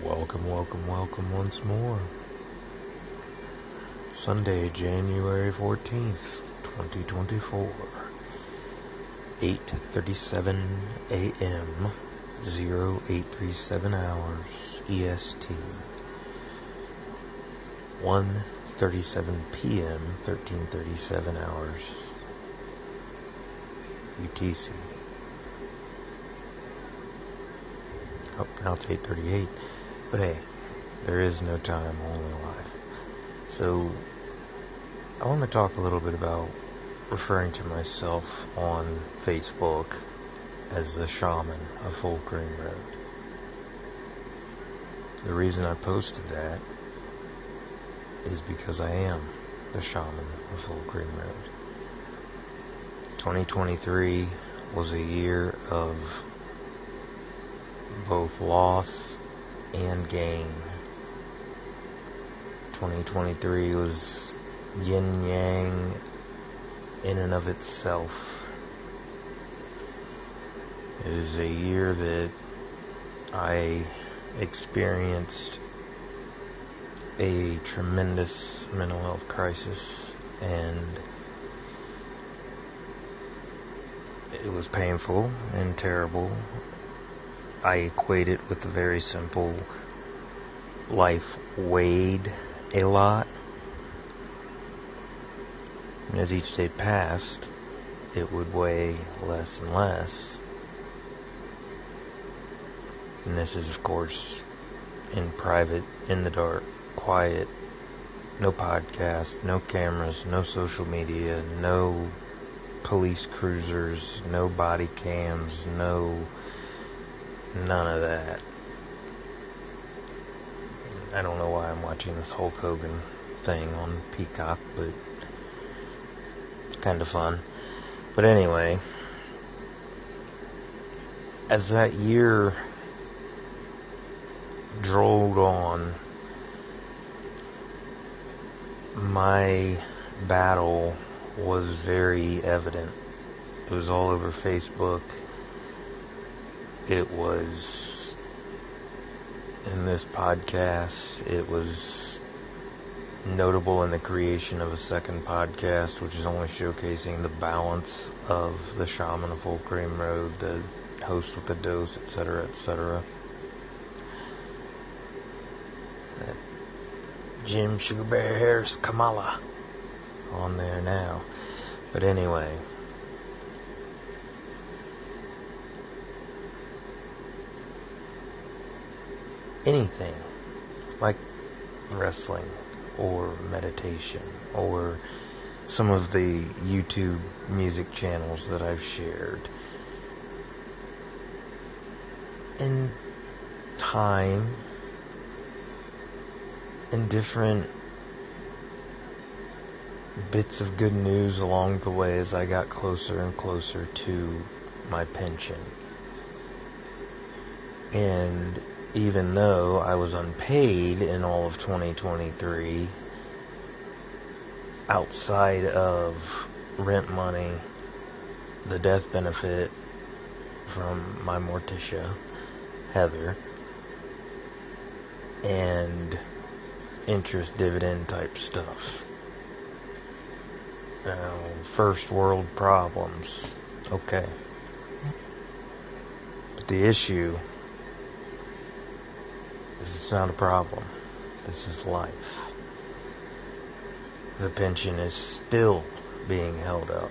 Welcome once more. Sunday, January 14th, 2024, 8:37 a.m., 0837 hours, EST, 1:37 p.m., 1337 hours, UTC. Oh, now it's 8:38. But hey, there is no time, only life. So, I want to talk a little bit about referring to myself on Facebook as the shaman of Full Cream Road. The reason I posted that is because I am the shaman of Full Cream Road. 2023 was a year of both loss and gain. 2023 was yin yang in and of itself. It is a year that I experienced a tremendous mental health crisis, and it was painful and terrible. I equate it with a very simple: life weighed a lot. And as each day passed, it would weigh less and less. And this is, of course, in private, in the dark, quiet, no podcast, no cameras, no social media, no police cruisers, no body cams, none of that. I don't know why I'm watching this Hulk Hogan thing on Peacock, but it's kind of fun. But anyway, as that year rolled on, my battle was very evident. It was all over Facebook. It was in this podcast. It was notable in the creation of a second podcast, which is only showcasing the balance of the shaman of Full Cream Road, the host with the dose, etc., etc. That Jim Sugarberry Harris Kamala on there now. But anyway, anything like wrestling or meditation or some of the YouTube music channels that I've shared, in time, in different bits of good news along the way as I got closer and closer to my pension. And even though I was unpaid in all of 2023, outside of rent money, the death benefit from my Morticia, Heather, and interest dividend type stuff. Now, first world problems, okay. But the issue is it's not a problem. This is life. The pension is still being held up.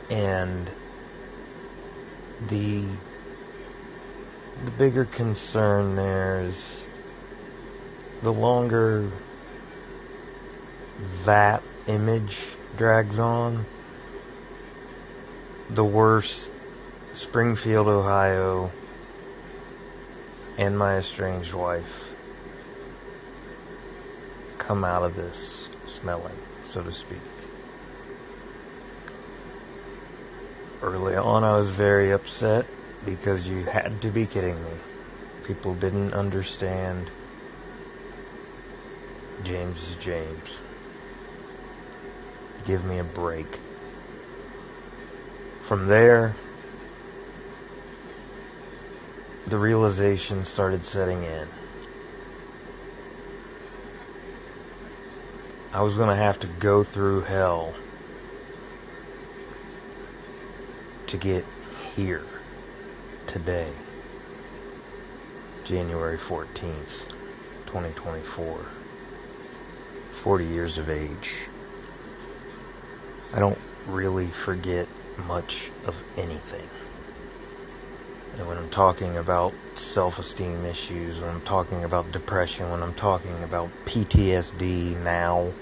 And the bigger concern there is the longer that image drags on, the worse Springfield, Ohio, and my estranged wife come out of this smelling, so to speak. Early on, I was very upset because you had to be kidding me. People didn't understand. James is James. Give me a break. From there, the realization started setting in. I was going to have to go through hell to get here today, January 14th, 2024, 40 years of age. I don't really forget much of anything. And when I'm talking about self-esteem issues, when I'm talking about depression, when I'm talking about PTSD now,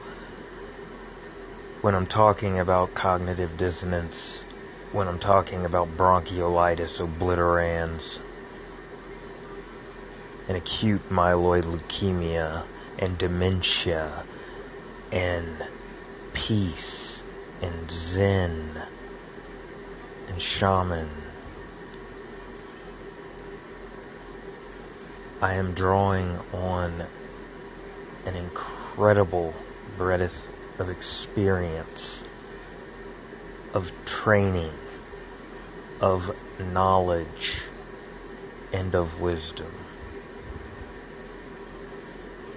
when I'm talking about cognitive dissonance, when I'm talking about bronchiolitis obliterans, and acute myeloid leukemia, and dementia, and peace, and zen, and shaman, I am drawing on an incredible breadth of experience, of training, of knowledge, and of wisdom.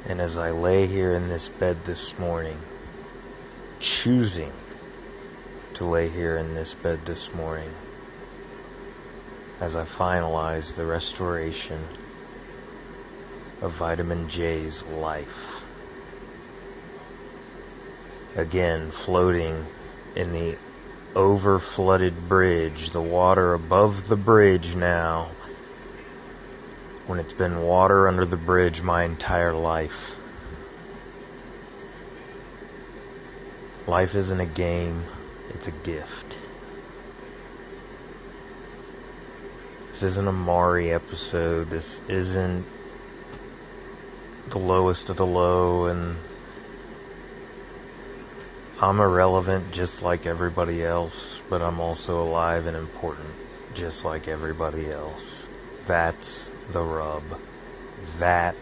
And as I lay here in this bed this morning, choosing to lay here in this bed this morning, as I finalize the restoration of Vitamin J's life. Again, floating in the over-flooded bridge, the water above the bridge now, when it's been water under the bridge my entire life. Life isn't a game, it's a gift. This isn't a Maury episode, this isn't the lowest of the low, and I'm irrelevant just like everybody else, but I'm also alive and important just like everybody else. That's the rub. That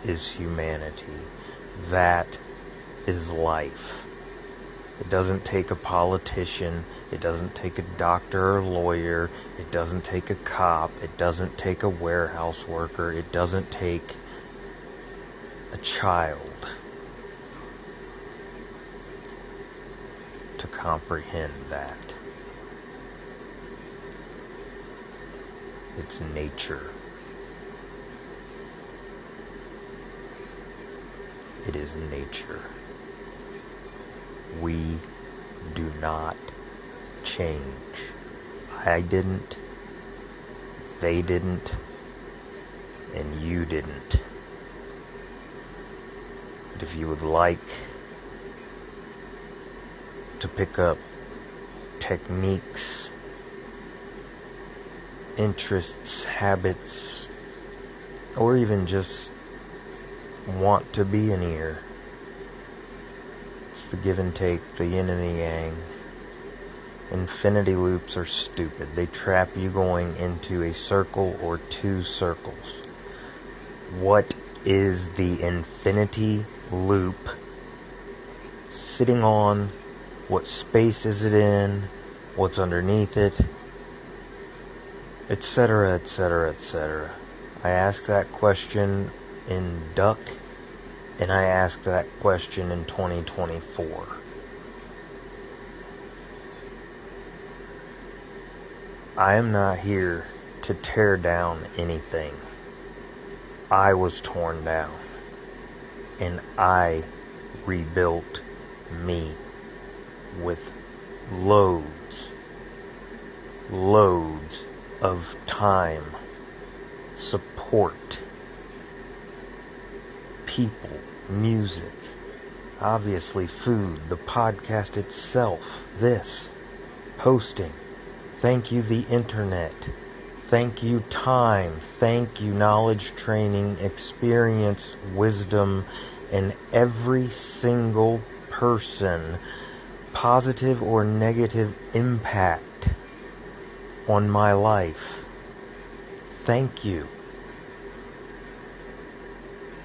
is humanity. That is life. It doesn't take a politician, it doesn't take a doctor or lawyer, it doesn't take a cop, it doesn't take a warehouse worker, it doesn't take a child to comprehend that. It's nature. It is nature. We do not change. I didn't, they didn't, and you didn't. But if you would like to pick up techniques, interests, habits, or even just want to be an ear, it's the give and take, the yin and the yang. Infinity loops are stupid. They trap you going into a circle or two circles. What is the infinity loop sitting on? What space is it in? What's underneath it? Etc., etc., etc. I ask that question in Duck, and I ask that question in 2024. I am not here to tear down anything. I was torn down, and I rebuilt me with loads of time, support, people, music, obviously food, the podcast itself, this, posting. Thank you, the internet. Thank you, time. Thank you, knowledge, training, experience, wisdom, and every single person, positive or negative impact on my life. Thank you.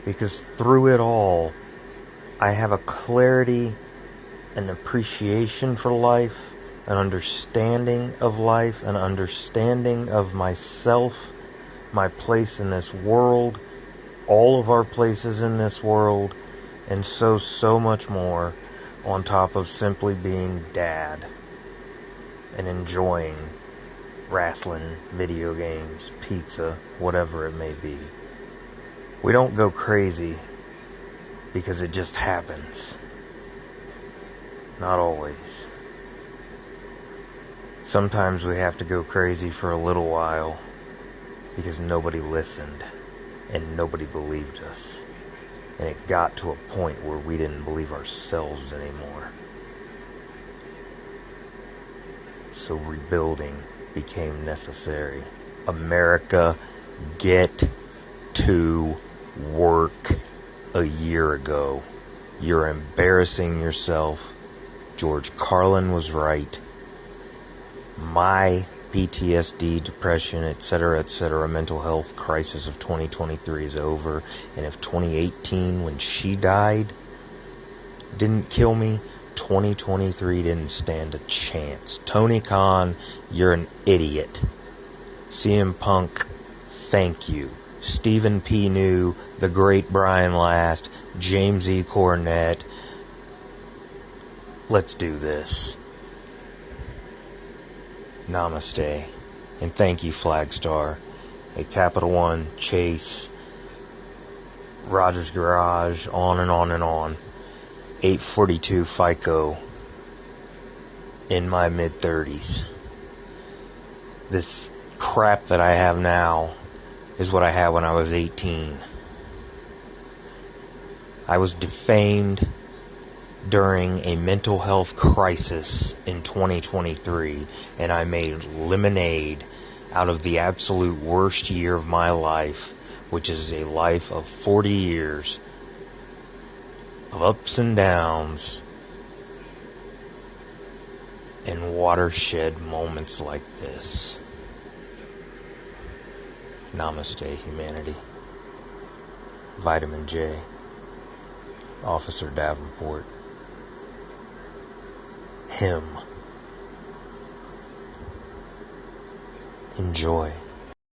Because through it all, I have a clarity, an appreciation for life, an understanding of life, an understanding of myself my place in this world, all of our places in this world, and so much more, on top of simply being dad and enjoying wrestling, video games, pizza, whatever it may be. We don't go crazy because it just happens. Not always. Sometimes we have to go crazy for a little while because nobody listened and nobody believed us. And it got to a point where we didn't believe ourselves anymore. So rebuilding became necessary. America, get to work a year ago. You're embarrassing yourself. George Carlin was right. My PTSD, depression, etc., mental health crisis of 2023 is over. And if 2018, when she died, didn't kill me, 2023 didn't stand a chance. Tony Khan, you're an idiot. CM Punk, thank you. Stephen P. New, the great Brian Last, James E. Cornette. Let's do this. Namaste. And thank you, Flagstar. A Capital One, Chase, Rogers Garage, on and on and on. 842 FICO in my mid-30s. This crap that I have now is what I had when I was 18. I was defamed during a mental health crisis in 2023, and I made lemonade out of the absolute worst year of my life, which is a life of 40 years of ups and downs and watershed moments like this. Namaste, humanity. Vitamin J. Officer Davenport. Him. Enjoy.